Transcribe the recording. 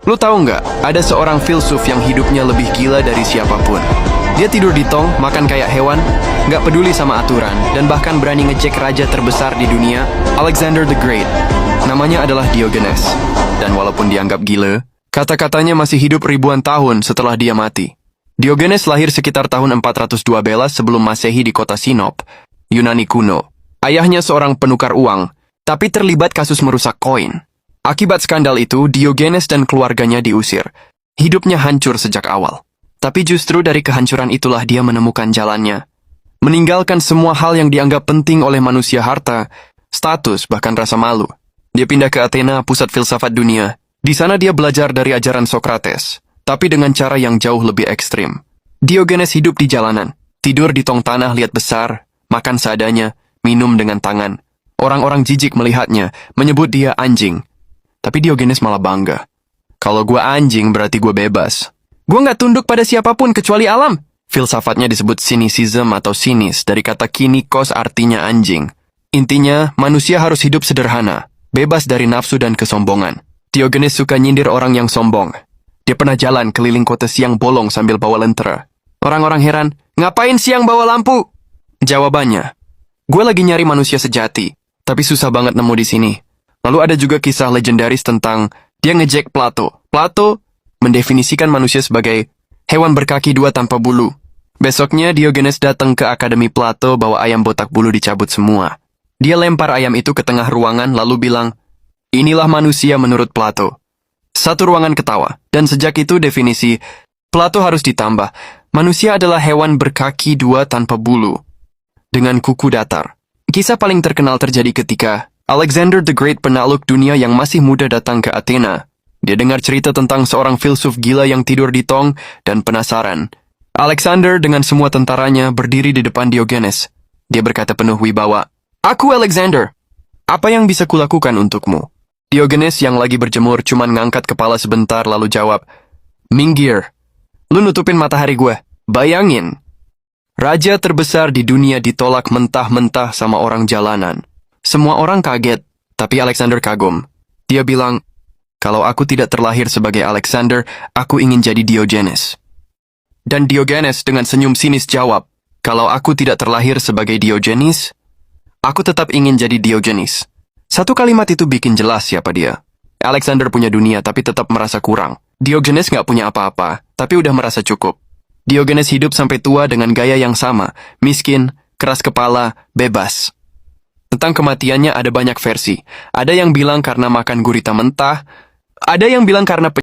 Lu tahu nggak, ada seorang filsuf yang hidupnya lebih gila dari siapapun. Dia tidur di tong, makan kayak hewan, nggak peduli sama aturan, dan bahkan berani ngecek raja terbesar di dunia, Alexander the Great. Namanya adalah Diogenes. Dan walaupun dianggap gila, kata-katanya masih hidup ribuan tahun setelah dia mati. Diogenes lahir sekitar tahun 412 sebelum Masehi di kota Sinop, Yunani kuno. Ayahnya seorang penukar uang, tapi terlibat kasus merusak koin. Akibat skandal itu, Diogenes dan keluarganya diusir. Hidupnya hancur sejak awal. Tapi justru dari kehancuran itulah dia menemukan jalannya. Meninggalkan semua hal yang dianggap penting oleh manusia, harta, status, bahkan rasa malu. Dia pindah ke Athena, pusat filsafat dunia. Di sana dia belajar dari ajaran Socrates, tapi dengan cara yang jauh lebih ekstrim. Diogenes hidup di jalanan, tidur di tong tanah liat besar, makan seadanya, minum dengan tangan. Orang-orang jijik melihatnya, menyebut dia anjing. Tapi Diogenes malah bangga. Kalau gua anjing berarti gua bebas. Gua nggak tunduk pada siapapun kecuali alam. Filsafatnya disebut cynicism atau sinis, dari kata kinikos artinya anjing. Intinya, manusia harus hidup sederhana, bebas dari nafsu dan kesombongan. Diogenes suka nyindir orang yang sombong. Dia pernah jalan keliling kota siang bolong sambil bawa lentera. Orang-orang heran, ngapain siang bawa lampu? Jawabannya, gue lagi nyari manusia sejati, tapi susah banget nemu di sini. Lalu ada juga kisah legendaris tentang dia ngejek Plato. Plato mendefinisikan manusia sebagai hewan berkaki dua tanpa bulu. Besoknya Diogenes datang ke Akademi Plato bawa ayam botak bulu dicabut semua. Dia lempar ayam itu ke tengah ruangan lalu bilang, inilah manusia menurut Plato. Satu ruangan ketawa, dan sejak itu definisi Plato harus ditambah. Manusia adalah hewan berkaki dua tanpa bulu, dengan kuku datar. Kisah paling terkenal terjadi ketika Alexander the Great, penakluk dunia yang masih muda, datang ke Athena. Dia dengar cerita tentang seorang filsuf gila yang tidur di tong dan penasaran. Alexander dengan semua tentaranya berdiri di depan Diogenes. Dia berkata penuh wibawa, "Aku Alexander. Apa yang bisa kulakukan untukmu?" Diogenes yang lagi berjemur cuman ngangkat kepala sebentar lalu jawab, "Minggir. Lu nutupin matahari gue. Bayangin. Raja terbesar di dunia ditolak mentah-mentah sama orang jalanan." Semua orang kaget, tapi Alexander kagum. Dia bilang, kalau aku tidak terlahir sebagai Alexander, aku ingin jadi Diogenes. Dan Diogenes dengan senyum sinis jawab, kalau aku tidak terlahir sebagai Diogenes, aku tetap ingin jadi Diogenes. Satu kalimat itu bikin jelas siapa dia. Alexander punya dunia tapi tetap merasa kurang. Diogenes nggak punya apa-apa, tapi udah merasa cukup. Diogenes hidup sampai tua dengan gaya yang sama, miskin, keras kepala, bebas. Tentang kematiannya ada banyak versi. Ada yang bilang karena makan gurita mentah, ada yang bilang karena